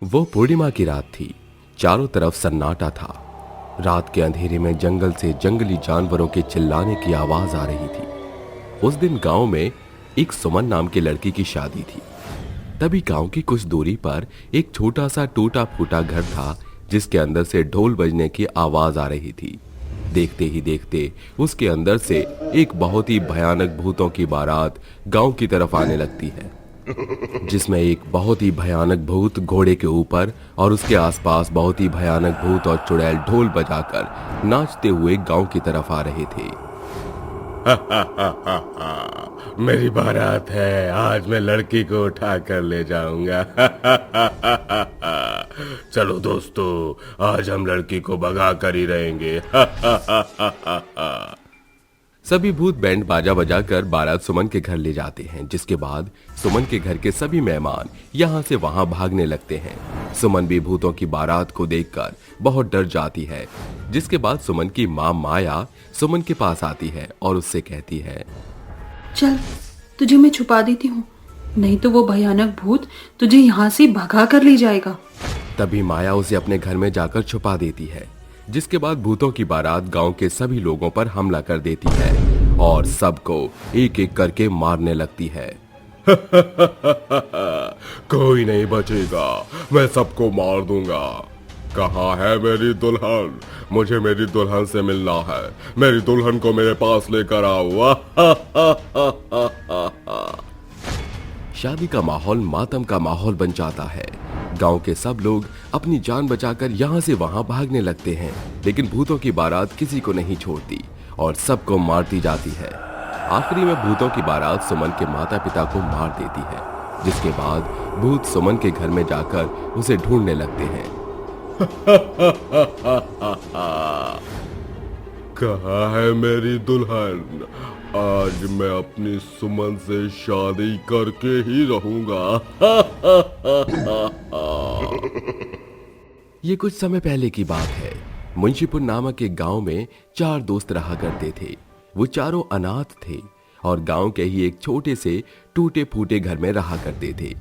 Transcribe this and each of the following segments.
वो पूर्णिमा की रात थी। चारों तरफ सन्नाटा था। रात के अंधेरे में जंगल से जंगली जानवरों के चिल्लाने की आवाज आ रही थी। उस दिन गांव में एक सुमन नाम की लड़की की शादी थी। तभी गांव की कुछ दूरी पर एक छोटा सा टूटा फूटा घर था, जिसके अंदर से ढोल बजने की आवाज आ रही थी। देखते ही देखते उसके अंदर से एक बहुत ही भयानक भूतों की बारात गांव की तरफ आने लगती है, जिसमें एक बहुत ही भयानक भूत घोड़े के ऊपर और उसके आसपास बहुत ही भयानक भूत और चुड़ैल ढोल बजाकर नाचते हुए गांव की तरफ आ रहे थे। मेरी बारात है, आज मैं लड़की को उठा कर ले जाऊंगा। चलो दोस्तों, आज हम लड़की को भगा कर ही रहेंगे। सभी भूत बैंड बाजा बजाकर बारात सुमन के घर ले जाते हैं, जिसके बाद सुमन के घर के सभी मेहमान यहाँ से वहाँ भागने लगते हैं। सुमन भी भूतों की बारात को देखकर बहुत डर जाती है, जिसके बाद सुमन की माँ माया सुमन के पास आती है और उससे कहती है, चल तुझे मैं छुपा देती हूँ, नहीं तो वो भयानक भूत तुझे यहाँ से भगा कर ले जाएगा। तभी माया उसे अपने घर में जाकर छुपा देती है, जिसके बाद भूतों की बारात गांव के सभी लोगों पर हमला कर देती है और सबको एक एक करके मारने लगती है। कोई नहीं बचेगा, मैं सबको मार दूंगा। कहाँ है मेरी दुल्हन? मुझे मेरी दुल्हन से मिलना है। मेरी दुल्हन को मेरे पास लेकर आओ। शादी का माहौल मातम का माहौल बन जाता है। गांव के सब लोग अपनी जान बचाकर यहाँ से वहां भागने लगते हैं, लेकिन भूतों की बारात किसी को नहीं छोड़ती और सबको मारती जाती है। आखिरी में भूतों की बारात सुमन के माता पिता को मार देती है, जिसके बाद भूत सुमन के घर में जाकर उसे ढूंढने लगते हैं। कहाँ है मेरी दुल्हन? आज मैं अपनी सुमन से शादी करके ही रहूंगा। ये कुछ समय पहले की बात है। मुंशीपुर नामक एक गांव में 4 दोस्त रहा करते थे। वो चारों अनाथ थे और गांव के ही एक छोटे से टूटे फूटे घर में रहा करते थे।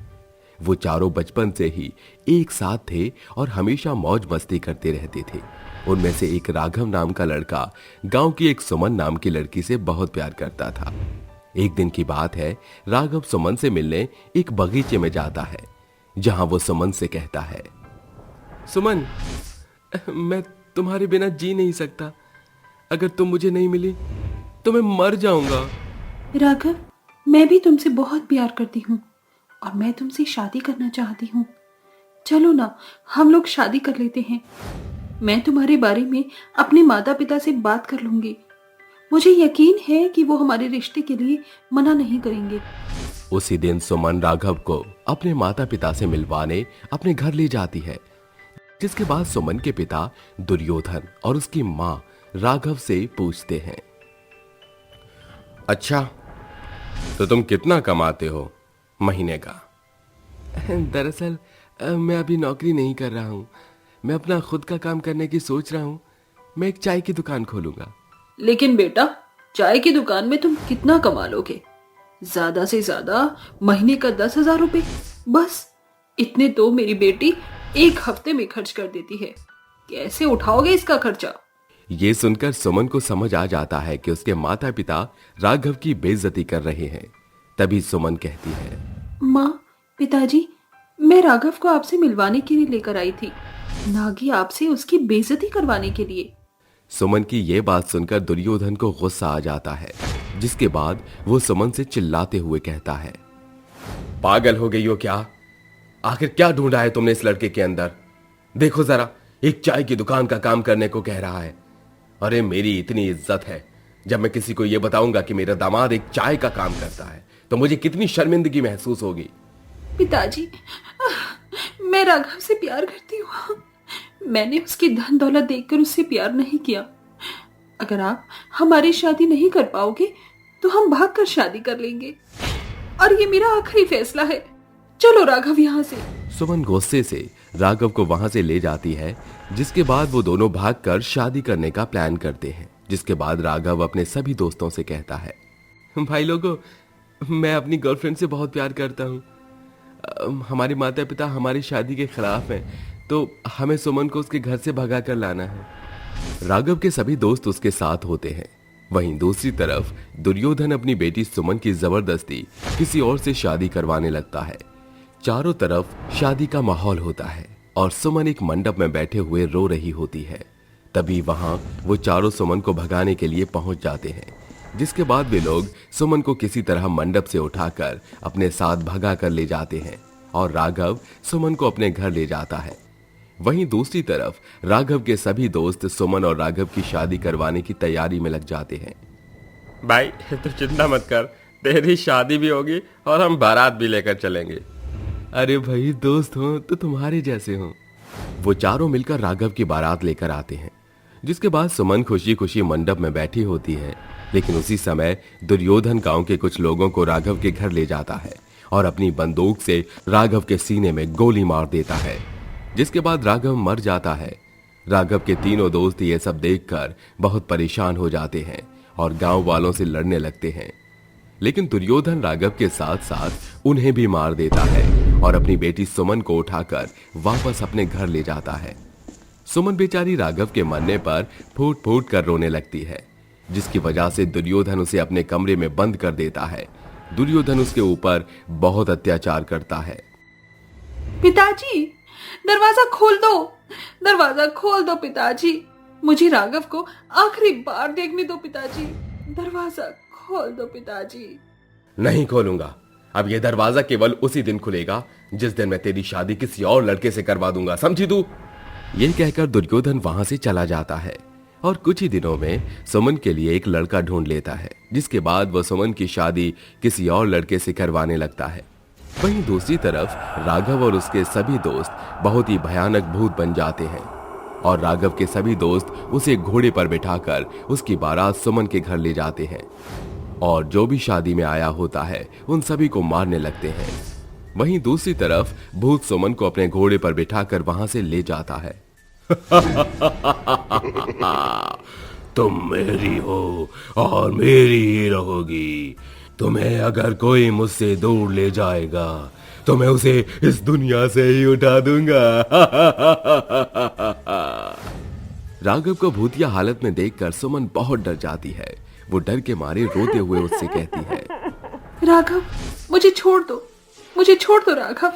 वो चारों बचपन से ही एक साथ थे और हमेशा मौज मस्ती करते रहते थे। उनमें से एक राघव नाम का लड़का गांव की एक सुमन नाम की लड़की से बहुत प्यार करता था। एक दिन की बात है, राघव सुमन से मिलने एक बगीचे में जाता है, जहां वो सुमन से कहता है, सुमन, मैं तुम्हारे बिना जी नहीं सकता। अगर तुम मुझे नहीं मिली तो मैं मर जाऊंगा। राघव, मैं भी तुमसे बहुत प्यार करती हूँ और मैं तुमसे शादी करना चाहती हूँ। चलो ना, हम लोग शादी कर लेते हैं। मैं तुम्हारे बारे में अपने माता पिता से बात कर लूंगी। मुझे यकीन है कि वो हमारे रिश्ते के लिए मना नहीं करेंगे। उसी दिन सुमन राघव को अपने माता पिता से मिलवाने अपने घर ले जाती है, जिसके बाद सुमन के पिता दुर्योधन और उसकी माँ राघव से पूछते हैं, अच्छा तो तुम कितना कमाते हो महीने का? दरअसल मैं अभी नौकरी नहीं कर रहा हूँ। मैं अपना खुद का काम करने की सोच रहा हूँ। मैं एक चाय की दुकान खोलूंगा। लेकिन बेटा, चाय की दुकान में तुम कितना कमा लोगे? ज्यादा से ज्यादा महीने का 10,000 रुपए, बस। इतने तो मेरी बेटी एक हफ्ते में खर्च कर देती है। कैसे उठाओगे इसका खर्चा? ये सुनकर सुमन को समझ आ जाता है कि उसके माता पिता राघव की बेइज्जती कर रहे हैं। तभी सुमन कहती है, माँ, पिताजी, मैं राघव को आपसे मिलवाने के लिए लेकर आई थी, ना कि आपसे उसकी बेइज्जती करवाने के लिए। सुमन की ये बात सुनकर दुर्योधन को गुस्सा आ जाता है, जिसके बाद वो सुमन से चिल्लाते हुए कहता है, पागल हो गई हो क्या? आखिर क्या ढूंढा है तुमने इस लड़के के अंदर? देखो जरा, एक चाय की दुकान का काम करने को कह रहा है। अरे मेरी इतनी इज्जत है, जब मैं किसी को यह बताऊंगा कि मेरा दामाद एक चाय का काम करता है तो मुझे कितनी शर्मिंदगी महसूस होगी। पिताजी, मैं राघव से प्यार करती हूँ। मैंने उसकी धन दौलत देखकर उससे प्यार नहीं किया। अगर आप हमारी शादी नहीं कर पाओगे तो हम भागकर शादी कर लेंगे, और ये मेरा आखिरी फैसला है। चलो राघव, यहाँ से। सुमन गुस्से से राघव को वहां से ले जाती है, जिसके बाद वो दोनों भागकर शादी करने का प्लान करते हैं। जिसके बाद राघव अपने सभी दोस्तों से कहता है, भाई लोगों, मैं अपनी गर्लफ्रेंड से बहुत प्यार करता हूँ। हमारे माता पिता हमारी शादी के खिलाफ हैं, तो हमें सुमन को उसके घर से भगा कर लाना है। राघव के सभी दोस्त उसके साथ होते हैं। वहीं दूसरी तरफ दुर्योधन अपनी बेटी सुमन की जबरदस्ती किसी और से शादी करवाने लगता है। चारों तरफ शादी का माहौल होता है और सुमन एक मंडप में बैठे हुए रो रही होती है। तभी वहां वो चारों सुमन को भगाने के लिए पहुंच जाते हैं, जिसके बाद वे लोग सुमन को किसी तरह मंडप से उठाकर अपने साथ भगा कर ले जाते हैं और राघव सुमन को अपने घर ले जाता है। वहीं दूसरी तरफ राघव के सभी दोस्त सुमन और राघव की शादी करवाने की तैयारी में लग जाते हैं। भाई तो चिंता मत कर, तेरी शादी भी होगी और हम बारात भी लेकर चलेंगे। अरे भाई, दोस्त हो तो तुम्हारे जैसे हो। वो चारों मिलकर राघव की बारात लेकर आते हैं, जिसके बाद सुमन खुशी खुशी मंडप में बैठी होती है। लेकिन उसी समय दुर्योधन गांव के कुछ लोगों को राघव के घर ले जाता है और अपनी बंदूक से राघव के सीने में गोली मार देता है, जिसके बाद राघव मर जाता है। राघव के तीनों दोस्त ये सब देखकर बहुत परेशान हो जाते हैं और गांव वालों से लड़ने लगते हैं। लेकिन दुर्योधन राघव के साथ साथ उन्हें भी मार देता है और अपनी बेटी सुमन को उठाकर वापस अपने घर ले जाता है। सुमन बेचारी राघव के मरने पर फूट फूट कर रोने लगती है, जिसकी वजह से दुर्योधन उसे अपने कमरे में बंद कर देता है। दुर्योधन उसके ऊपर बहुत अत्याचार करता है। पिताजी, दरवाजा खोल दो, दरवाजा खोल दो पिताजी, मुझे राघव को आखिरी बार देखने दो पिताजी, दरवाजा खोल दो पिताजी। नहीं खोलूंगा। अब यह दरवाजा केवल उसी दिन खुलेगा जिस दिन मैं तेरी शादी किसी और लड़के से करवा दूंगा, समझी तू? यह कहकर दुर्योधन वहां से चला जाता है और कुछ ही दिनों में सुमन के लिए एक लड़का ढूंढ लेता है, जिसके बाद वह सुमन की शादी किसी और लड़के से करवाने लगता है। वहीं दूसरी तरफ राघव और उसके सभी दोस्त बहुत ही भयानक भूत बन जाते हैं और राघव के सभी दोस्त उसे घोड़े पर बिठाकर उसकी बारात सुमन के घर ले जाते हैं और जो भी शादी में आया होता है उन सभी को मारने लगते हैं। वहीं दूसरी तरफ भूत सुमन को अपने घोड़े पर बिठाकर वहां से ले जाता है। तुम मेरी हो और मेरी ही रहोगी। तुम्हें अगर कोई मुझसे दूर ले जाएगा तो मैं उसे इस दुनिया से ही उठा दूंगा। राघव को भूतिया हालत में देखकर सुमन बहुत डर जाती है। वो डर के मारे रोते हुए उससे कहती है, राघव, मुझे छोड़ दो, मुझे छोड़ दो राघव,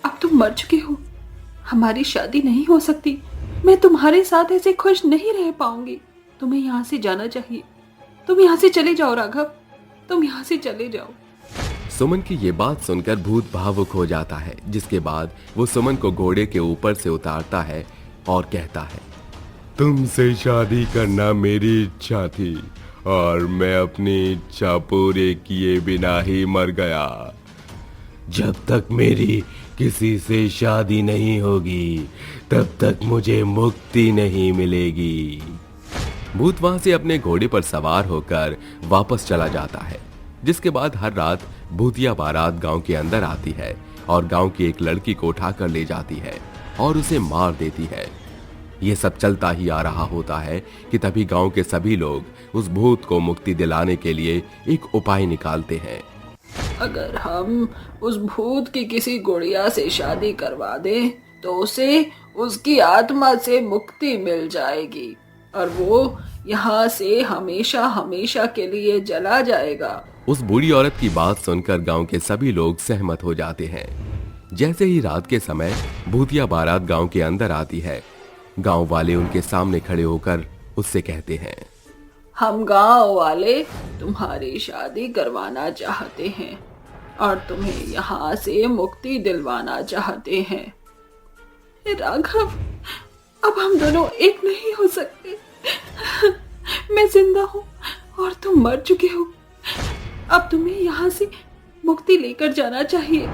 अब तुम मर चुके हो, हमारी शादी नहीं हो सकती, मैं तुम्हारे साथ ऐसे खुश नहीं रह पाऊंगी, तुम्हें यहाँ से जाना चाहिए, तुम यहाँ से चले जाओ राघव, तुम यहाँ से चले जाओ। सुमन की ये बात सुनकर भूत भावुक हो जाता है, जिसके बाद वो सुमन को घोड़े के ऊपर से उतारता है और कहता है, तुमसे शादी करना मेरी इच्छा थी और मैं अपनी इच्छा पूरे किए बिना ही मर गया। जब तक मेरी किसी से शादी नहीं होगी तब तक मुझे मुक्ति नहीं मिलेगी। भूत वहां से अपने घोड़े पर सवार होकर वापस चला जाता है, जिसके बाद हर रात भूतिया बारात गांव के अंदर आती है और गांव की एक लड़की को उठाकर ले जाती है और उसे मार देती है। यह सब चलता ही आ रहा होता है कि तभी गांव के सभी लोग उस भूत को मुक्ति दिलाने के लिए एक उपाय निकालते हैं। अगर हम उस भूत की किसी गुड़िया से शादी करवा दें तो उसे उसकी आत्मा से मुक्ति मिल जाएगी और वो यहाँ से हमेशा हमेशा के लिए जला जाएगा। उस बूढ़ी औरत की बात सुनकर गांव के सभी लोग सहमत हो जाते हैं। जैसे ही रात के समय भूतिया बारात गांव के अंदर आती है, गांव वाले उनके सामने खड़े होकर उससे कहते हैं, हम गांव वाले तुम्हारी शादी करवाना चाहते हैं और तुम्हें यहाँ से मुक्ति दिलवाना चाहते हैं। राघव, अब हम दोनों एक नहीं हो सकते। मैं जिंदा हूँ और तुम मर चुके हो, अब तुम्हें यहाँ से मुक्ति लेकर जाना चाहिए।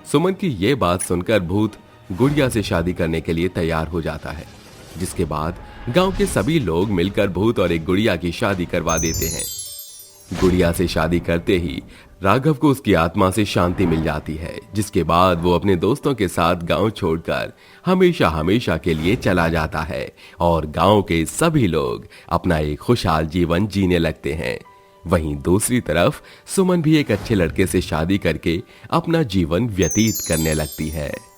सुमन की ये बात सुनकर भूत गुड़िया से शादी करने के लिए तैयार हो जाता है, जिसके बाद गांव के सभी लोग मिलकर भूत और एक गुड़िया की शादी करवा देते हैं। गुड़िया से शादी करते ही राघव को उसकी आत्मा से शांति मिल जाती है, जिसके बाद वो अपने दोस्तों के साथ गांव छोड़कर हमेशा हमेशा के लिए चला जाता है और गांव के सभी लोग अपना एक खुशहाल जीवन जीने लगते हैं। वहीं दूसरी तरफ सुमन भी एक अच्छे लड़के से शादी करके अपना जीवन व्यतीत करने लगती है।